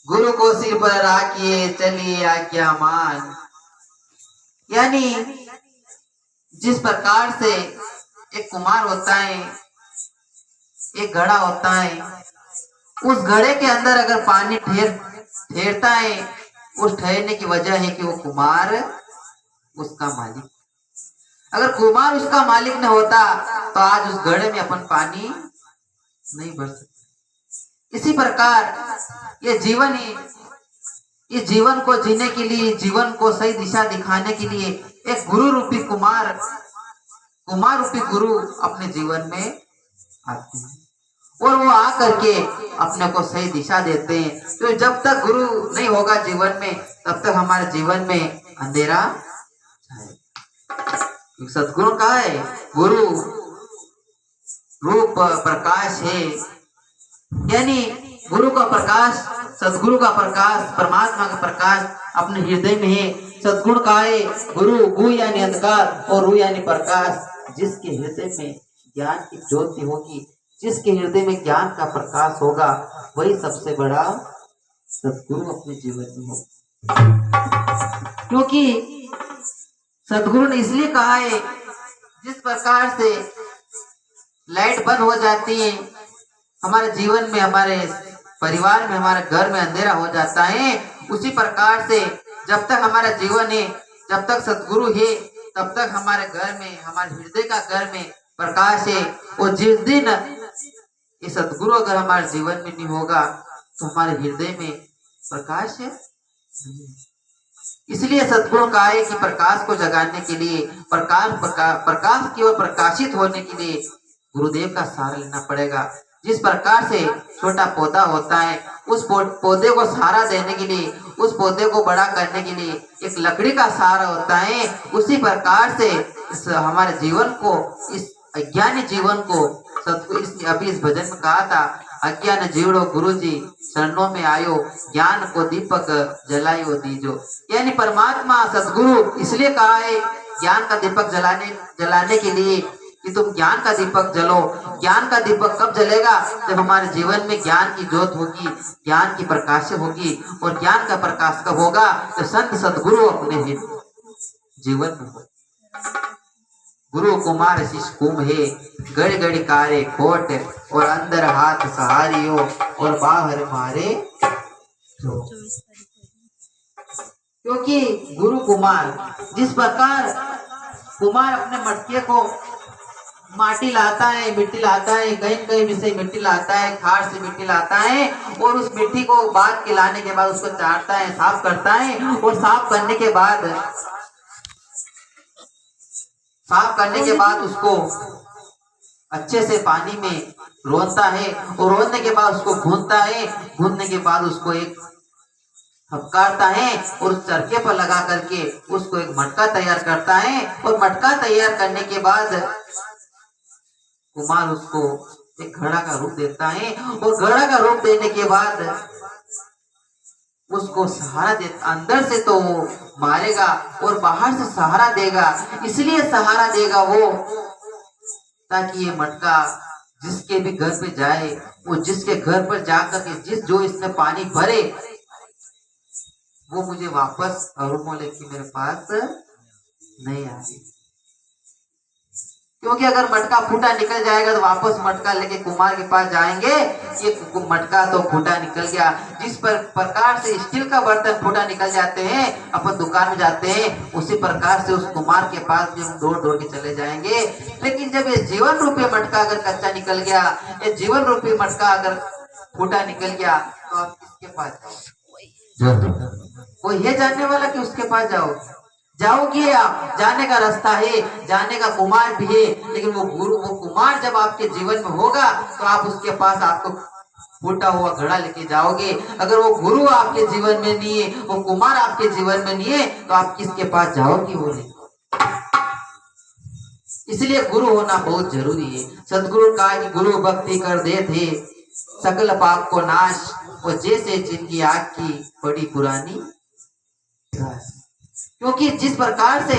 गुरु को सिर पर राखिए चलिए आज्ञा मान। यानी जिस प्रकार से एक कुमार होता है, एक घड़ा होता है, उस घड़े के अंदर अगर पानी ठहरता है, उस ठहरने की वजह है कि वो कुमार उसका मालिक। अगर कुमार उसका मालिक न होता तो आज उस घड़े में अपन पानी नहीं भर सकते। इसी प्रकार ये जीवन ही, इस जीवन को जीने के लिए, जीवन को सही दिशा दिखाने के लिए एक गुरु रूपी कुमार रूपी गुरु अपने जीवन में आते हैं और वो आकर के अपने को सही दिशा देते हैं। तो जब तक गुरु नहीं होगा जीवन में, तब तक हमारे जीवन में अंधेरा है। सदगुरु का है, गुरु रूप प्रकाश है। यानी गुरु का प्रकाश, सदगुरु का प्रकाश, परमात्मा का प्रकाश अपने हृदय में है। सदगुरु का है गुरु, गु यानी अंधकार और रू यानी प्रकाश। जिसके हृदय में ज्ञान की ज्योति होगी, जिसके हृदय में ज्ञान का प्रकाश होगा, वही सबसे बड़ा सदगुरु अपने जीवन में होगा। क्योंकि सदगुरु ने इसलिए कहा है, जिस प्रकार से लाइट बंद हो जाती है हमारे जीवन में, हमारे परिवार में, हमारे घर में अंधेरा हो जाता है, उसी प्रकार से जब तक हमारा जीवन है, जब तक सदगुरु है, तब तक हमारे घर में, हमारे हृदय का घर में प्रकाश है। और जिस दिन ये सदगुरु अगर हमारे जीवन में नहीं होगा तो हमारे हृदय में प्रकाश है। इसलिए सदगुरु का है कि प्रकाश को जगाने के लिए, प्रकाश की ओर प्रकाशित होने के लिए गुरुदेव का सहारा लेना पड़ेगा। जिस प्रकार से छोटा पौधा होता है, उस पौधे को सहारा देने के लिए, उस पौधे को बड़ा करने के लिए एक लकड़ी का सहारा होता है, उसी प्रकार से हमारे जीवन को, इस अज्ञानी जीवन को सदगुरु अभी इस भजन में कहा था, अज्ञान जीवड़ो गुरु जी शरणों में आयो, ज्ञान को दीपक जलायो दीजो। यानी परमात्मा सदगुरु इसलिए कहा है ज्ञान का दीपक जलाने के लिए कि तुम ज्ञान का दीपक जलो। ज्ञान का दीपक कब जलेगा? जब हमारे जीवन में ज्ञान की ज्योत होगी, ज्ञान की प्रकाश होगी। और ज्ञान का प्रकाश कब होगा? तो संत सदगुरु अपने जीवन में हो। गुरु कुमार शिष्य कुंभ है, गड़ गड़ कारे खोट, और अंदर हाथ सहारियो और बाहर मारे। क्योंकि गुरु कुमार, जिस प्रकार कुमार अपने मटके को माटी लाता है, मिट्टी लाता है, कहीं कहीं से मिट्टी लाता है, खाद से मिट्टी लाता है, और उस मिट्टी को बांध के लाने के बाद उसको चाटता है, साफ करता है, और साफ करने के बाद उसको अच्छे से पानी में रोनता है, और रोनने के बाद उसको भूनता है, भूनने के बाद उसको एक थपकारता है, और उस चरखे पर लगा करके उसको एक मटका तैयार करता है। और मटका तैयार करने के बाद कुमार उसको एक घड़ा का रूप देता है, और घड़ा का रूप देने के बाद उसको सहारा देता। अंदर से तो वो मारेगा और बाहर से सहारा देगा। इसलिए सहारा देगा वो, ताकि ये मटका जिसके भी घर पे जाए, वो जिसके घर पर जाकर के जो इसमें पानी भरे, वो मुझे वापस अरुमो लेके मेरे पास नहीं आए। क्योंकि अगर मटका फूटा निकल जाएगा तो वापस मटका लेके कुमार के पास जाएंगे, ये मटका तो फूटा निकल गया। जिस प्रकार से स्टील का बर्तन फूटा निकल जाते हैं, अपन दुकान में जाते हैं, उसी प्रकार से उस कुमार के पास भी हम दौड़ दौड़ के चले जाएंगे। लेकिन जब ये जीवन रूपी मटका अगर कच्चा निकल गया, ये जीवन रूपी मटका अगर फूटा निकल गया, तो आप किसके पास जाओ? कोई है जानने वाला कि उसके पास जाओगे आप? जाने का रास्ता है, जाने का कुमार भी है, लेकिन वो कुमार जब आपके जीवन में होगा तो आप उसके पास, आपको फूटा हुआ घड़ा लेके जाओगे। अगर वो गुरु आपके जीवन में नहीं है, वो कुमार आपके जीवन में नहीं है, तो आप किसके पास जाओगे? बोले। इसलिए गुरु होना बहुत जरूरी है। सदगुरु का कि गुरु भक्ति कर दे थे सकल पाप को नाश, और जैसे जिनकी आग की बड़ी पुरानी। क्योंकि जिस प्रकार से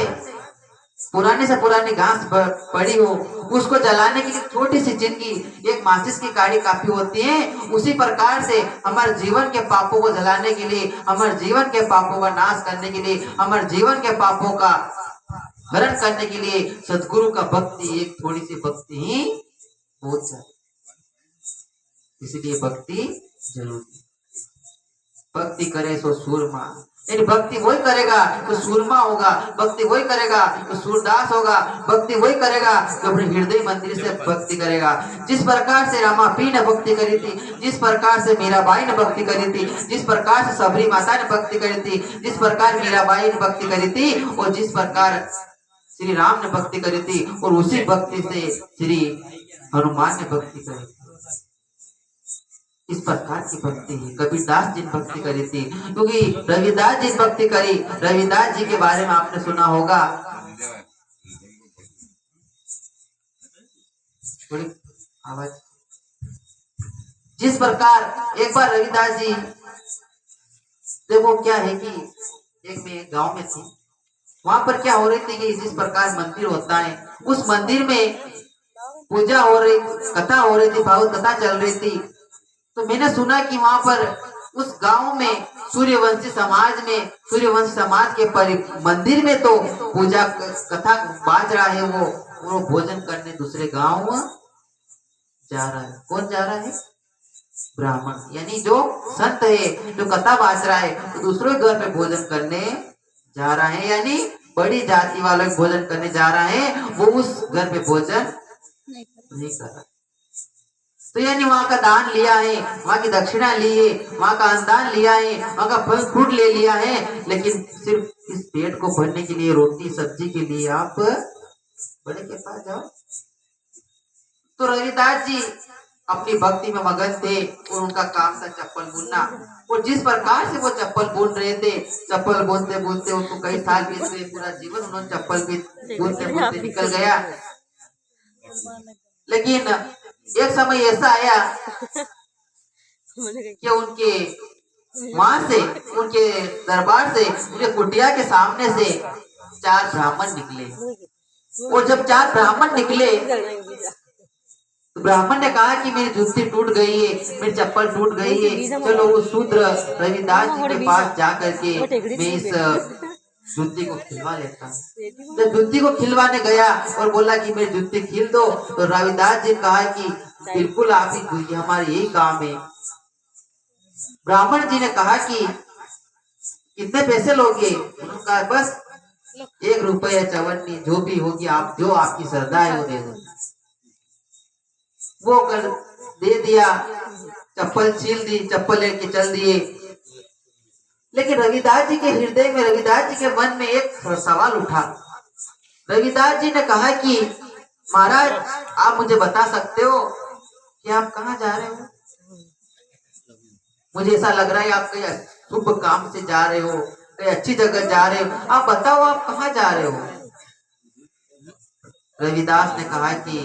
पुराने से पुरानी घास पड़ी हो, उसको जलाने के लिए छोटी सी जिंदगी एक माचिस की काड़ी काफी होती है। उसी प्रकार से हमारे जीवन के पापों को जलाने के लिए, हमारे जीवन के पापों का नाश करने के लिए, हमारे जीवन के पापों का हरण करने के लिए सदगुरु का भक्ति, एक थोड़ी सी भक्ति ही बहुत ज्यादा, इसलिए भक्ति जरूरी। भक्ति करे सो सूरमा, यानी भक्ति वही करेगा तो सूरमा होगा, भक्ति वही करेगा तो सूरदास होगा, भक्ति वही करेगा तो अपने हृदय मंदिर से भक्ति करेगा। जिस प्रकार से रामापी ने भक्ति करी थी, जिस प्रकार से मीराबाई ने भक्ति करी थी, जिस प्रकार से सबरी माता ने भक्ति करी थी, जिस प्रकार मीराबाई ने भक्ति करी थी, और जिस प्रकार श्री राम ने भक्ति करी थी, और उसी भक्ति से श्री हनुमान ने भक्ति करी थी। इस प्रकार की भक्ति है। कबीरदास जी ने भक्ति करी थी, क्योंकि रविदास जी ने भक्ति करी। रविदास जी के बारे में आपने सुना होगा, थोड़ी आवाज। जिस प्रकार एक बार रविदास जी, देखो क्या है कि एक में गांव में थी, वहां पर क्या हो रही थी कि जिस प्रकार मंदिर होता है, उस मंदिर में पूजा हो रही, कथा हो रही थी, भागवत कथा चल रही थी। तो मैंने सुना कि वहां पर उस गांव में सूर्यवंशी समाज में, सूर्यवंशी समाज के मंदिर में तो पूजा कथा बाज रहा है, वो भोजन करने दूसरे गांव जा रहा है। कौन जा रहा है? ब्राह्मण, यानी जो संत है, जो कथा बाज रहा है, तो दूसरे घर पे भोजन करने जा रहा है, यानी बड़ी जाति वालों भोजन करने जा रहा है, वो उस घर पे भोजन नहीं कर रहा। तो यानी वहां का दान लिया है, वहां की दक्षिणा ली है, वहां का अनुदान लिया है, वहां का फल फ्रूट ले लिया है, लेकिन सिर्फ इस पेट को भरने के लिए, रोटी सब्जी के लिए आप बड़े के पास जाओ। तो रविदास जी अपनी भक्ति में मगन थे, और उनका काम था चप्पल बुनना। और जिस प्रकार से वो चप्पल बुन रहे थे, चप्पल बुनते बुनते उनको कई साल बीत गए, पूरा जीवन उन्होंने चप्पल बुनते बुनते निकल गया। लेकिन एक समय ऐसा आया कि उनके वहां से, उनके दरबार से, उनके कुटिया के सामने से 4 ब्राह्मण निकले। और जब 4 ब्राह्मण निकले तो ब्राह्मण ने कहा कि मेरी जूती टूट गई है, मेरी चप्पल टूट गई है, चलो उस शूद्र रविदास जी के पास जा करके मैं इस जूती को खिलवा लेता हूँ। जब जूती को खिलवाने गया और बोला कि मेरी जूती खिल दो, तो रविदास जी कहा कि बिल्कुल आप ही, हमारे यही काम है। ब्राह्मण जी ने कहा कि कितने पैसे लोगे? उन्होंने कहा बस 1 रुपया चवन्नी, जो भी होगी आप, जो आपकी श्रद्धा है वो दे दो। वो कर दे दिया, चप्पल छील दी, चप्पल लेके चल दिए। लेकिन रविदास जी के हृदय में, रविदास जी के मन में एक सवाल उठा। रविदास जी ने कहा कि महाराज, आप मुझे बता सकते हो कि आप कहाँ जा रहे हो? मुझे ऐसा लग रहा है आप कहीं शुभ काम से जा रहे हो, कहीं अच्छी जगह जा रहे हो, आप बताओ आप कहाँ जा रहे हो? रविदास ने कहा कि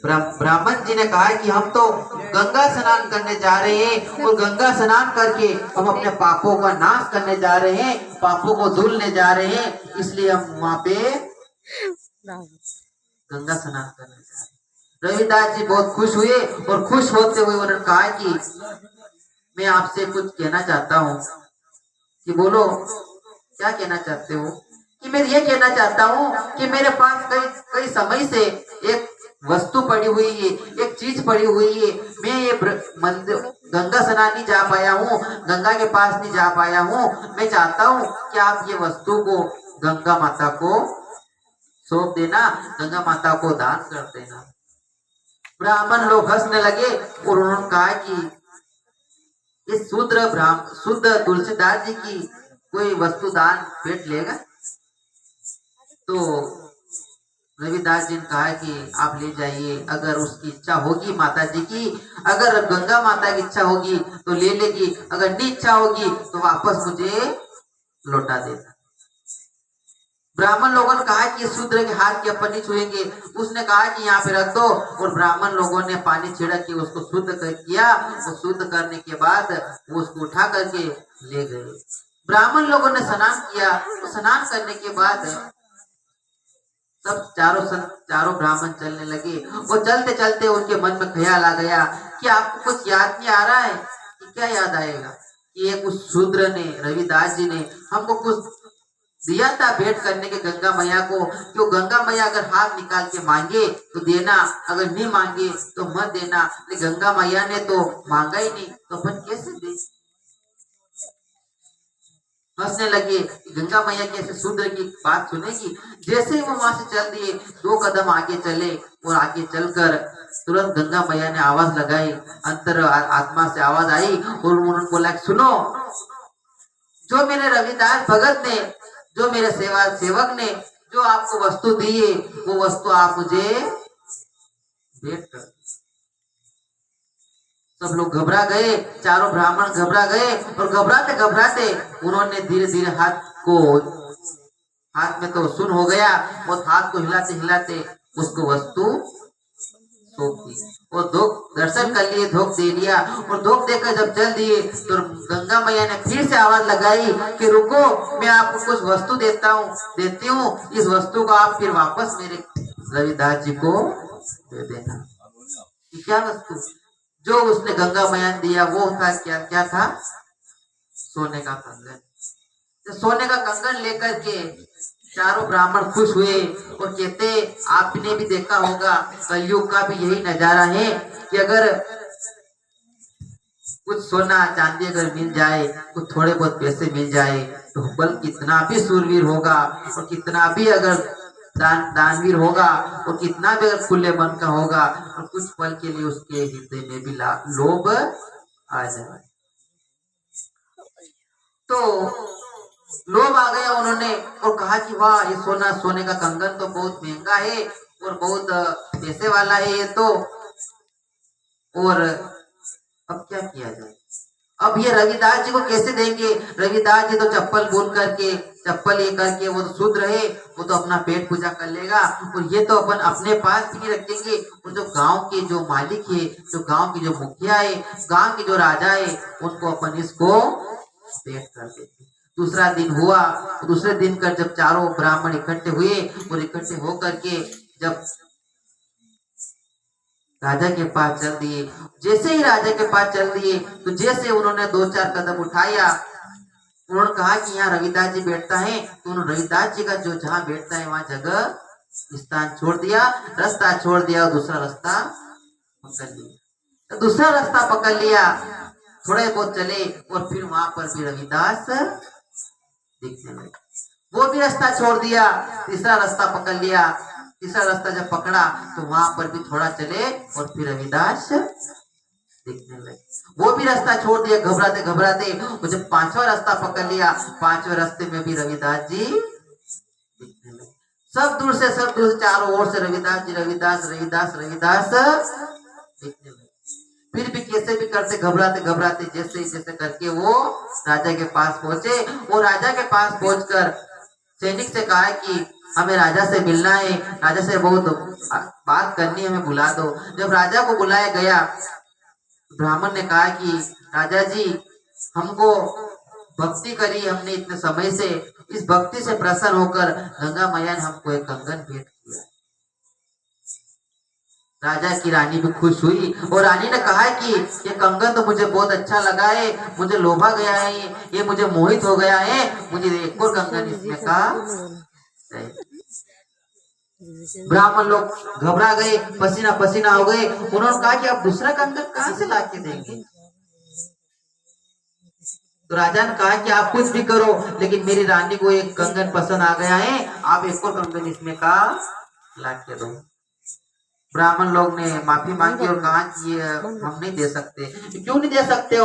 ब्राह्मण जी ने कहा कि हम तो गंगा स्नान करने जा रहे हैं, और गंगा स्नान करके हम अपने पापों का नाश करने जा रहे हैं, पापों को धुलने जा रहे हैं, इसलिए हम वहां पे गंगा स्नान करने जा रहे हैं। रविदास जी बहुत खुश हुए, और खुश होते हुए उन्होंने कहा कि मैं आपसे कुछ कहना चाहता हूँ। कि बोलो, क्या कहना चाहते हो? कि मैं ये कहना चाहता हूँ कि मेरे पास कई समय से एक वस्तु पड़ी हुई है, एक चीज पड़ी हुई है, मैं ये मंदिर गंगा स्नान नहीं जा पाया हूँ, गंगा के पास नहीं जा पाया हूँ। मैं चाहता हूँ कि आप ये वस्तु को गंगा माता को सौंप देना, गंगा माता को दान कर देना। ब्राह्मण लोग हंसने लगे, और उन्होंने कहा कि इस शुद्ध तुलसीदास जी की कोई वस्तु दान भेंट लेगा? तो रविदास जी ने कहा कि आप ले जाइए, अगर उसकी इच्छा होगी माता जी की, अगर गंगा माता की इच्छा होगी तो ले लेगी, अगर नहीं इच्छा होगी तो वापस मुझे लौटा देना। ब्राह्मण लोगों ने कहा कि शूद्र के हाथ के अपन नहीं छुएंगे। उसने कहा कि यहाँ पे रख दो, और ब्राह्मण लोगों ने पानी छिड़क के उसको शुद्ध किया, और शुद्ध करने के बाद वो उसको उठा करके ले गए। ब्राह्मण लोगों ने स्नान किया, तो स्नान करने के बाद सब चारों ब्राह्मण चलने लगे। वो चलते चलते उनके मन में ख्याल आ गया कि आपको कुछ याद नहीं आ रहा है? कि क्या याद आएगा कि एक उस शूद्र ने, रविदास जी ने हमको कुछ दिया था भेंट करने के गंगा मैया को, कि वो गंगा मैया अगर हाथ निकाल के मांगे तो देना, अगर नहीं मांगे तो मत देना। लेकिन गंगा मैया ने तो मांगा ही नहीं, तो अपन कैसे दे? हंसने लगे। गंगा मैया कैसे शूद्र की बात सुनेगी? जैसे ही वो वहां से चल दिए, 2 कदम आगे चले और आगे चलकर तुरंत गंगा मैया ने आवाज लगाई, अंतर आत्मा से आवाज आई और उन्होंने बोला, सुनो, जो मेरे रविदास भगत ने, जो मेरे सेवक ने जो आपको वस्तु दी है, वो वस्तु आप मुझे भेंट कर। सब लोग घबरा गए, चारों ब्राह्मण घबरा गए और घबराते घबराते उन्होंने धीरे धीरे हाथ में तो सुन हो गया, और हाथ को हिलाते हिलाते उसको वस्तु सौंप दी। वो धोख दर्शन कर लिए, धोख दे लिया, और धोख देकर जब चल दिए तो गंगा मैया ने फिर से आवाज लगाई कि रुको, मैं आपको कुछ वस्तु देती हूँ, इस वस्तु को आप फिर वापस मेरे रविदास जी को दे देना। क्या वस्तु? जो उसने गंगा मैया ने दिया वो था, क्या था? सोने का कंगन। तो सोने का कंगन लेकर के चारों ब्राह्मण खुश हुए और कहते, आपने भी देखा होगा कलयुग का भी यही नजारा है कि अगर कुछ सोना चांदी अगर मिल जाए, कुछ थोड़े बहुत पैसे मिल जाए, तो बल कितना भी सूरवीर होगा और कितना भी अगर दानवीर होगा और कितना भी अगर खुले मन का होगा, और कुछ पल के लिए उसके हृदय में भी लोभ आ जाए। तो लोभ आ गया उन्होंने और कहा कि वाह, ये सोने का कंगन तो बहुत महंगा है और बहुत पैसे वाला है ये तो, और अब क्या किया जाए? अब ये रविदास जी को कैसे देंगे? रविदास जी तो चप्पल ये करके वो तो शूद्र है, वो तो अपना पेट पूजा कर लेगा, और ये तो अपन अपने पास भी रखेंगे। और जो गांव के जो मालिक है, जो गांव की जो मुखिया है, गांव के जो राजा है, उनको अपन इसको भेंट कर देते। दूसरा दिन हुआ, दूसरे दिन कर जब चारों ब्राह्मण इकट्ठे हुए और इकट्ठे होकर के जब राजा के पास चल दिए, जैसे ही राजा के पास चल दिए तो जैसे उन्होंने 2-4 कदम उठाया, उन्होंने कहा कि यहाँ रविदास जी बैठता है, तो उन्होंने रविदास जी का जो जहाँ बैठता है वहां जगह स्थान छोड़ दिया, रास्ता छोड़ दिया और दूसरा रास्ता पकड़ लिया। तो दूसरा रास्ता पकड़ लिया, थोड़े बहुत चले और फिर वहां पर भी रविदास दिखने लगे। वो भी रास्ता छोड़ दिया, तीसरा रास्ता पकड़ लिया। तीसरा रास्ता जब पकड़ा तो वहां पर भी थोड़ा चले और फिर रविदास दिखने लगे। वो भी रास्ता छोड़ दिया घबराते घबराते, और जब 5वां रास्ता पकड़ लिया, 5वें रास्ते में भी रविदास जी दिखने लगे। सब दूर से चारों ओर से रविदास जी, रविदास दिखने लगे। फिर भी कैसे भी करते घबराते घबराते जैसे करके वो राजा के पास पहुंचे। वो राजा के पास पहुंचकर सैनिक से कहा कि हमें राजा से मिलना है, राजा से बहुत बात करनी है, हमें बुला दो। जब राजा को बुलाया गया, ब्राह्मण ने कहा कि राजा जी, हमको भक्ति करी हमने इतने समय से, इस भक्ति से प्रसन्न होकर गंगा मैया ने हमको एक कंगन भेंट किया। राजा की रानी भी खुश हुई और रानी ने कहा कि ये कंगन तो मुझे बहुत अच्छा लगा है, मुझे लोभा गया है, ये मुझे मोहित हो गया है, मुझे एक और कंगन इसमें का। ब्राह्मण लोग घबरा गए, पसीना पसीना हो गए। उन्होंने कहा कि आप दूसरा कंगन कहाँ से ला के देंगे? तो राजा ने कहा कि आप कुछ भी करो, लेकिन मेरी रानी को एक कंगन पसंद आ गया है, आप एक और कंगन इसमें का ला के दो। ब्राह्मण लोग ने माफी मांगी और कहा कि हम नहीं दे सकते। क्यों नहीं दे सकते?